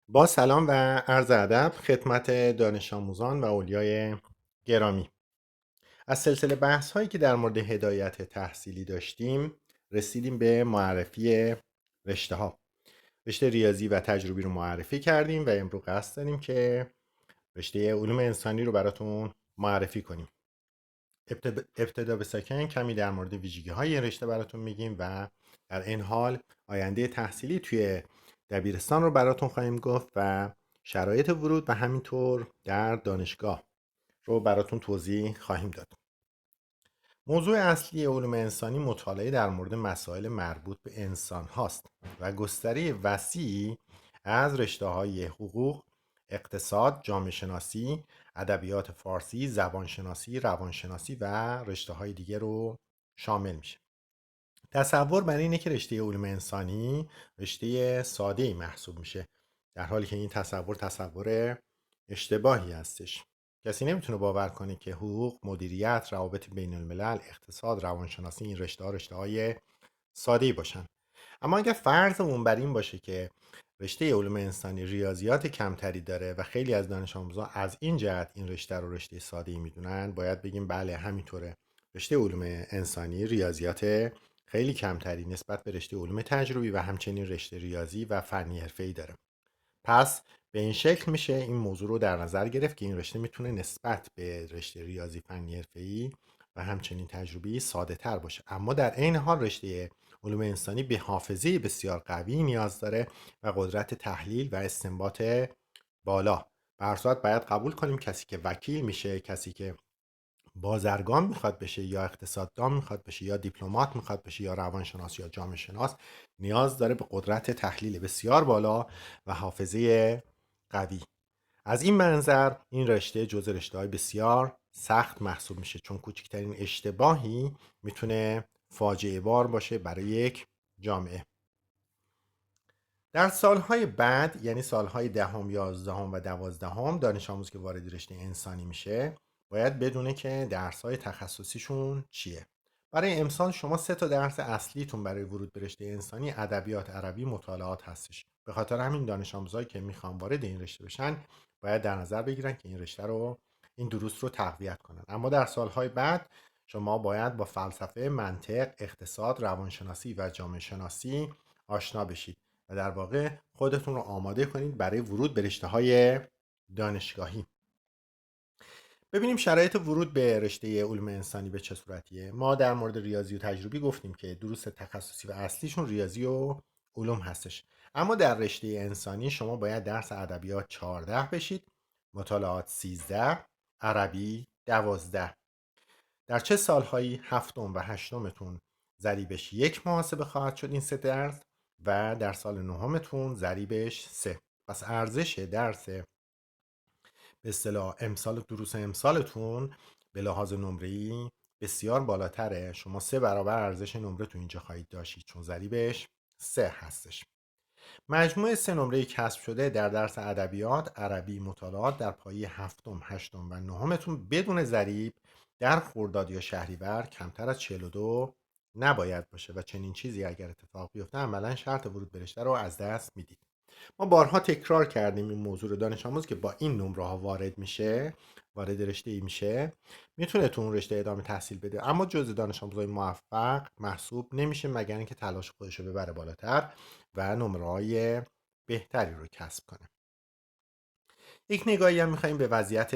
با سلام و عرض ادب خدمت دانش آموزان و اولیای گرامی. از سلسله بحث هایی که در مورد هدایت تحصیلی داشتیم رسیدیم به معرفی رشته ها. رشته ریاضی و تجربی رو معرفی کردیم و امروز قصد داریم که رشته علوم انسانی رو براتون معرفی کنیم. ابتدا به سکن کمی در مورد ویژگی های این رشته براتون میگیم و در این حال آینده تحصیلی توی دبیرستان رو براتون خواهیم گفت و شرایط ورود و همینطور در دانشگاه رو براتون توضیح خواهیم داد. موضوع اصلی علوم انسانی مطالعه در مورد مسائل مربوط به انسان هاست و گستره وسیعی از رشته های حقوق، اقتصاد، جامعه شناسی، ادبیات فارسی، زبانشناسی، روانشناسی و رشته های دیگه رو شامل میشه. تصور بر اینه که رشته علوم انسانی رشته ساده‌ای محسوب میشه، در حالی که این تصور اشتباهی هستش. کسی نمیتونه باور کنه که حقوق، مدیریت، روابط بین الملل، اقتصاد، روانشناسی این رشته های ساده‌ای باشن. اما اگر فرضمون بر این باشه که رشته علوم انسانی ریاضیات کمتری داره و خیلی از دانش آموزان از این جهت این رشته رو رشته ساده‌ای میدونن، باید بگیم بله همینطوره. رشته علوم انسانی ریاضیات خیلی کمتری نسبت به رشته علوم تجربی و همچنین رشته ریاضی و فنی حرفه‌ای داره. پس به این شکل میشه این موضوع رو در نظر گرفت که این رشته میتونه نسبت به رشته ریاضی فنی حرفه‌ای و همچنین تجربی ساده تر باشه، اما در عین حال رشته علوم انسانی به حافظه بسیار قوی نیاز داره و قدرت تحلیل و استنباط بالا. به هر صورت باید قبول کنیم کسی که وکیل میشه، کسی که بازرگان میخواد بشه یا اقتصاددان میخواد بشه یا دیپلمات میخواد بشه یا روانشناس یا جامعه شناس، نیاز داره به قدرت تحلیل بسیار بالا و حافظه قوی. از این منظر این رشته جزء رشته‌های بسیار سخت محسوب میشه، چون کوچکترین اشتباهی میتونه فاجعه بار باشه برای یک جامعه. در سالهای بعد یعنی سالهای دهم، یازدهم و دوازدهم دانش آموز که وارد رشته انسانی میشه باید بدونه که درس‌های تخصصیشون چیه. برای امسال شما 3 درس اصلیتون برای ورود به رشته انسانی ادبیات، عربی، مطالعات هستش. به خاطر همین دانش آموزایی که میخوان وارد این رشته بشن باید در نظر بگیرن که این دروس رو تقویت کنن. اما در سالهای بعد شما باید با فلسفه، منطق، اقتصاد، روانشناسی و جامعه شناسی آشنا بشید و در واقع خودتون رو آماده کنید برای ورود به رشته‌های دانشگاهی. ببینیم شرایط ورود به رشته علوم انسانی به چه صورتیه. ما در مورد ریاضی و تجربی گفتیم که دروس تخصصی و اصلیشون ریاضی و علوم هستش. اما در رشته انسانی شما باید درس ادبیات 14 بشید، مطالعات 13، عربی 12. در چه سالهایی؟ هفتم و هشتمتون ضریبش 1 محاسبه خواهد شد این 3 درس و در سال نهمتون ضریبش 3. پس ارزش درس به اصطلاح دروس امسالتون به لحاظ نمره‌ای بسیار بالاتره. شما 3 برابر ارزش نمره تو اینجا خواهید داشتید چون ضریبش 3 هستش. مجموع 3 نمره کسب شده در درس ادبیات، عربی، مطالعات در پایه هفتم، هشتم و نهمتون بدون ضریب در خرداد یا شهریور کمتر از 42 نباید باشه و چنین چیزی اگر اتفاق بیفته عملا شرط ورود به رشته رو از دست میدید. ما بارها تکرار کردیم این موضوع رو. دانش آموز که با این نمره ها وارد رشته ای میشه میتونه تو اون رشته ادامه تحصیل بده، اما جزء دانش آموزای موفق محسوب نمیشه مگر اینکه تلاش خودش رو ببره بالاتر و نمره‌های بهتری رو کسب کنه. یک نگاهی هم می‌خوایم به وضعیت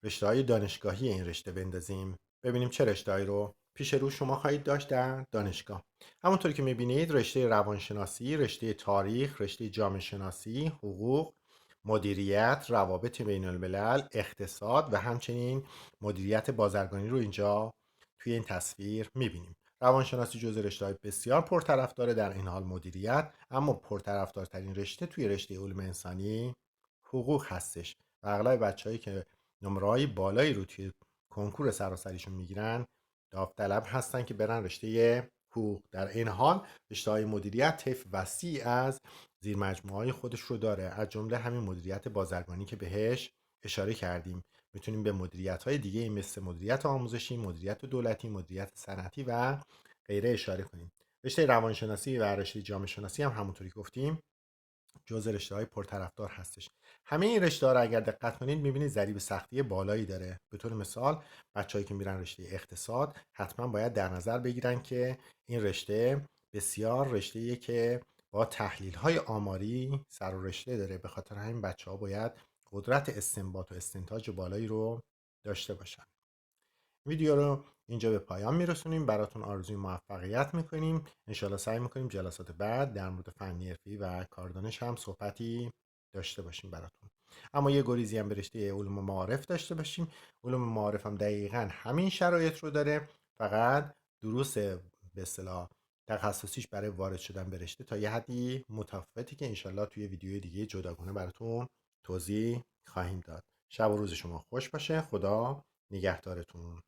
رشته‌های دانشگاهی این رشته بندازیم. ببینیم چه رشته‌هایی رو پیش رو شما خواهید داشت در دانشگاه. همونطور که می‌بینید رشته روانشناسی، رشته تاریخ، رشته جامعه شناسی، حقوق، مدیریت، روابط بین الملل، اقتصاد و همچنین مدیریت بازرگانی رو اینجا توی این تصویر می‌بینیم. روانشناسی جزو رشته‌های بسیار پرطرفدار در این حال مدیریت، اما پرطرفدارترین رشته توی رشته علوم انسانی حقوق هستش و اغلب بچه‌هایی که نمره‌های بالایی رو توی کنکور سراسریشون میگیرن داوطلب هستن که برن رشته حقوق. در این حال رشته‌های مدیریت طیف وسیع از زیر مجموعه‌های خودش رو داره، از جمله همین مدیریت بازرگانی که بهش اشاره کردیم. میتونیم به مدیریت‌های دیگه مثل مدیریت آموزشی، مدیریت دولتی، مدیریت صنعتی و غیره اشاره کنیم. رشته روانشناسی و رشته جامعه شناسی هم همونطوری گفتیم جزء رشته‌های پرطرفدار هستش. همه این رشته‌ها رو اگر دقت کنید می‌بینید ضریب سختی بالایی داره. به طور مثال بچه‌هایی که میرن رشته اقتصاد حتما باید در نظر بگیرن که این رشته بسیار رشته‌ایه که با تحلیل‌های آماری سر و رشته داره. به خاطر همین بچه‌ها باید قدرت استنباط و استنتاج بالایی رو داشته باشن. ویدیو رو اینجا به پایان میرسونیم. براتون آرزوی موفقیت میکنیم. انشالله سعی میکنیم جلسات بعد در مورد فنی حرفه‌ای و کاردانش هم صحبتی داشته باشیم براتون. اما یه گریزی هم به رشته علوم معارف داشته باشیم. علوم معارف هم دقیقا همین شرایط رو داره، فقط دروس به اصطلاح تخصصیش برای وارد شدن به رشته تا یه حدی متفاوتی که انشالله توی ویدیوی دیگه جداگانه براتون توضیح خواهیم داد. شب و روز شما خوش باشه. خدا نگهدارتون.